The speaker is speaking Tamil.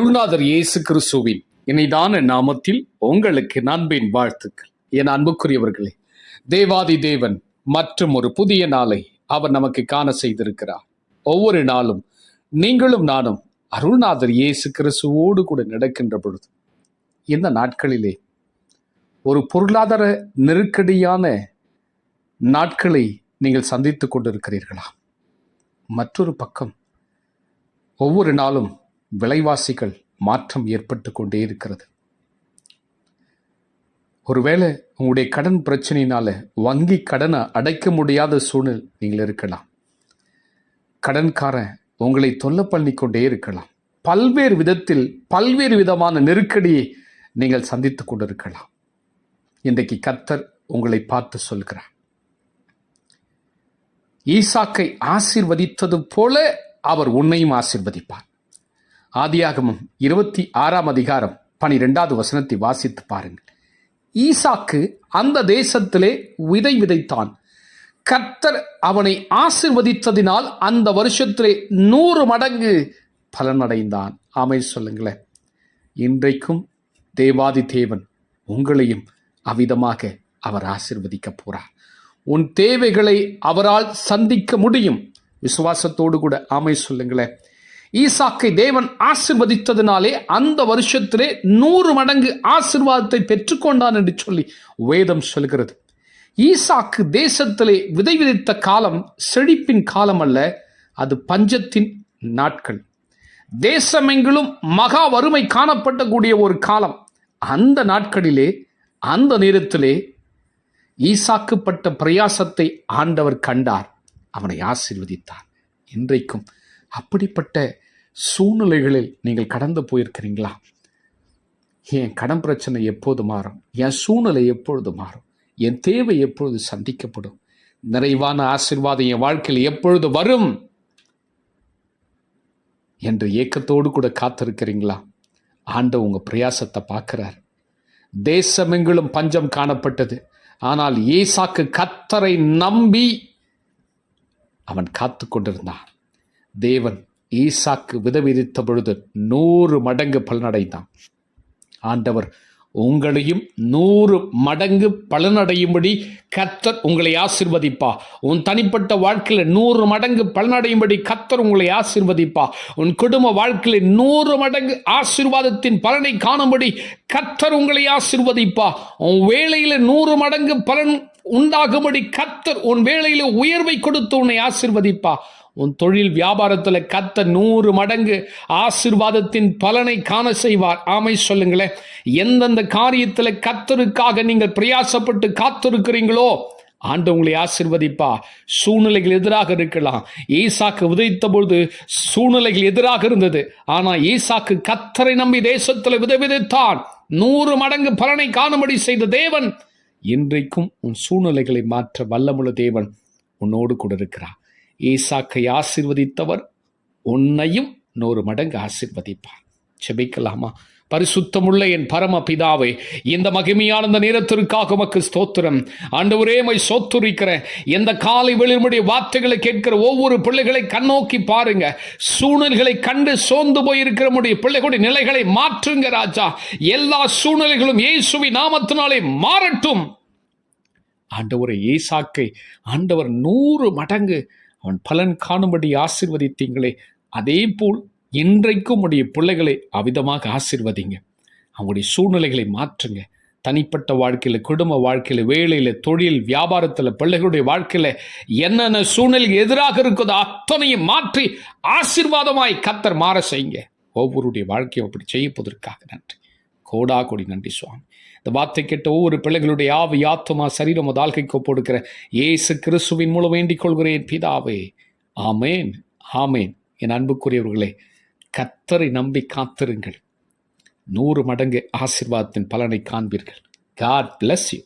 அருள்நாதர் இயேசு கிறிஸ்துவின் இணைதான நாமத்தில் உங்களுக்கு அன்பின் வாழ்த்துக்கள். என் அன்புக்குரியவர்களே, தேவாதி தேவன் மற்றும் ஒரு புதிய நாளை அவர் நமக்கு காண செய்திருக்கிறார். ஒவ்வொரு நாளும் நீங்களும் நானும் அருள்நாதர் இயேசு கிறிஸ்துவோடு கூட நடக்கின்ற பொழுது, இந்த நாட்களிலே ஒரு பொருளாதார நெருக்கடியான நாட்களை நீங்கள் சந்தித்துக் கொண்டிருக்கிறீர்களா? மற்றொரு பக்கம் ஒவ்வொரு நாளும் விலைவாசிகள் மாற்றம் ஏற்பட்டு கொண்டே இருக்கிறது. ஒருவேளை உங்களுடைய கடன் பிரச்சனையினால வங்கி கடனை அடைக்க முடியாத சூழ்நிலை நீங்கள் இருக்கலாம். கடன்காரன் உங்களை தொல்லை பண்ணி கொண்டே இருக்கலாம். பல்வேறு விதத்தில் பல்வேறு விதமான நெருக்கடியை நீங்கள் சந்தித்துக் கொண்டிருக்கலாம். இன்றைக்கு கர்த்தர் உங்களை பார்த்து சொல்கிறார், ஈசாக்கை ஆசீர்வதித்தது போல அவர் உன்னையும் ஆசீர்வதிப்பார். ஆதியாகமம் 26 அதிகாரம் 12வது வசனத்தை வாசித்து பாருங்கள். ஈசாக்கு அந்த தேசத்திலே விதை விதைத்தான். கர்த்தர் அவனை ஆசீர்வதித்ததினால் அந்த வருஷத்திலே 100 மடங்கு பலனடைந்தான். ஆமென் சொல்லுங்களேன். இன்றைக்கும் தேவாதி தேவன் உங்களையும் அவ்விதமாக அவர் ஆசீர்வதிக்க போறார். உன் தேவைகளை அவரால் சந்திக்க முடியும். விசுவாசத்தோடு கூட ஆமென் சொல்லுங்களேன். ஈசாக்கை தேவன் ஆசீர்வதித்ததினாலே அந்த வருஷத்திலே 100 மடங்கு ஆசீர்வாதத்தை பெற்றுக்கொண்டான் என்று சொல்லி வேதம் சொல்கிறது. ஈசாக்கு தேசத்திலே விதை விதைத்த காலம் செழிப்பின் காலம் அல்ல, அது பஞ்சத்தின் நாட்கள். தேசமெங்கிலும் மகா வறுமை காணப்படக்கூடிய ஒரு காலம். அந்த நாட்களிலே அந்த நேரத்திலே ஈசாக்கு பட்ட பிரயாசத்தை ஆண்டவர் கண்டார், அவனை ஆசீர்வதித்தார். இன்றைக்கும் அப்படிப்பட்ட சூழ்நிலைகளில் நீங்கள் கடந்து போயிருக்கிறீங்களா? என் கடன் பிரச்சனை எப்போது மாறும்? என் சூழ்நிலை எப்பொழுது மாறும்? என் தேவை எப்பொழுது சந்திக்கப்படும்? நிறைவான ஆசீர்வாதம் என் வாழ்க்கையில் எப்பொழுது வரும் என்று ஏக்கத்தோடு கூட காத்திருக்கிறீங்களா? ஆண்டவர் உங்க பிரயாசத்தை பார்க்கிறார். தேசமெங்கிலும் பஞ்சம் காணப்பட்டது. ஆனால் ஈசாக்கு கர்த்தரை நம்பி அவன் காத்து கொண்டிருந்தான். தேவன் ஈசாக்கு விதைவிதித்த பொழுது 100 மடங்கு பலனடைந்தான். ஆண்டவர் உங்களையும் 100 மடங்கு பலனடையும்படி கர்த்தர் உங்களை ஆசீர்வதிப்பா. உன் தனிப்பட்ட வாழ்க்கையில் 100 மடங்கு பலனடையும்படி கர்த்தர் உங்களை ஆசீர்வதிப்பா. உன் குடும்ப வாழ்க்கையில் 100 மடங்கு ஆசீர்வாதத்தின் பலனை காணும்படி கர்த்தர் உங்களை ஆசீர்வதிப்பா. உன் வேலையில் 100 மடங்கு பலன் உண்டாகும்படி கர்த்தர் உன் வேலையில் உயர்வை கொடுத்து உன்னை ஆசீர்வதிப்பா. உன் தொழில் வியாபாரத்தில் கர்த்தர் 100 மடங்கு ஆசீர்வாதத்தின் பலனை காண செய்வார். ஆமென் சொல்லுங்களேன். எந்தெந்த காரியத்தில் கர்த்தருக்காக நீங்கள் பிரயாசப்பட்டு காத்திருக்கிறீங்களோ ஆண்டவர் உங்களை ஆசீர்வதிப்பா. சூழ்நிலைகள் எதிராக இருக்கலாம். ஈசாக்கு விதைத்த பொழுது சூழ்நிலைகள் எதிராக இருந்தது. ஆனால் ஈசாக்கு கர்த்தரை நம்பி தேசத்தில் விதைத்தான். 100 மடங்கு பலனை காணும்படி செய்த தேவன் இன்றைக்கும் உன் சூழ்நிலைகளை மாற்ற வல்லமுள்ள தேவன் உன்னோடு கூட இருக்கிறார். ஈசாக்கை ஆசீர்வதித்தவர் உன்னையும் 100 மடங்கு ஆசீர்வதிப்பார். செபிக்கலாமா? பரிசுத்தமுள்ள என் பரம பிதாவே, இந்த மகிமையான இந்த நேரத்திற்காக உமக்கு ஸ்தோத்திரம். ஆண்டவரே, உம்மை ஸ்தோத்திரிக்கிறேன். எந்த காலை வெளியுடைய வார்த்தைகளை கேட்கிற ஒவ்வொரு பிள்ளைகளை கண்ணோக்கி பாருங்க. சூழ்நிலைகளை கண்டு சோர்ந்து போயிருக்கிற முடிய பிள்ளைகளுடைய நிலைகளை மாற்றுங்க ராஜா. எல்லா சூழ்நிலைகளும் இயேசுவின் நாமத்தினாலே மாறட்டும். ஆண்டவரை ஈசாக்கை ஆண்டவர் 100 மடங்கு அவன் பலன் காணும்படி ஆசீர்வதித்தீங்களே, அதே போல் இன்றைக்கும் உடைய பிள்ளைகளை அவிதமாக ஆசீர்வதிங்க. அவங்களுடைய சூழ்நிலைகளை மாற்றுங்க. தனிப்பட்ட வாழ்க்கையில், குடும்ப வாழ்க்கையில், வேலையில், தொழில் வியாபாரத்தில், பிள்ளைகளுடைய வாழ்க்கையில் என்னென்ன சூழ்நிலை எதிராக இருக்குதோ அத்தனையும் மாற்றி ஆசீர்வாதமாய் கர்த்தர் மாற செய்யுங்க. ஒவ்வொருடைய வாழ்க்கையும் அப்படி செய்யப்பதற்காக நன்றி. கோடா கோடி நன்றி சுவாமி. இந்த வார்த்தை கேட்ட ஒவ்வொரு பிள்ளைகளுடைய ஆவி, ஆத்துமா, சரீரம் தாழ்கைக்கு ஒப்படுக்கிற இயேசு கிறிஸ்துவின் மூலம் வேண்டிக் கொள்கிறேன் பிதாவே. ஆமேன், ஆமேன். என் அன்புக்குரியவர்களே, கர்த்தரை நம்பி காத்திருங்கள். 100 மடங்கு ஆசீர்வாதத்தின் பலனை காண்பீர்கள். God bless you.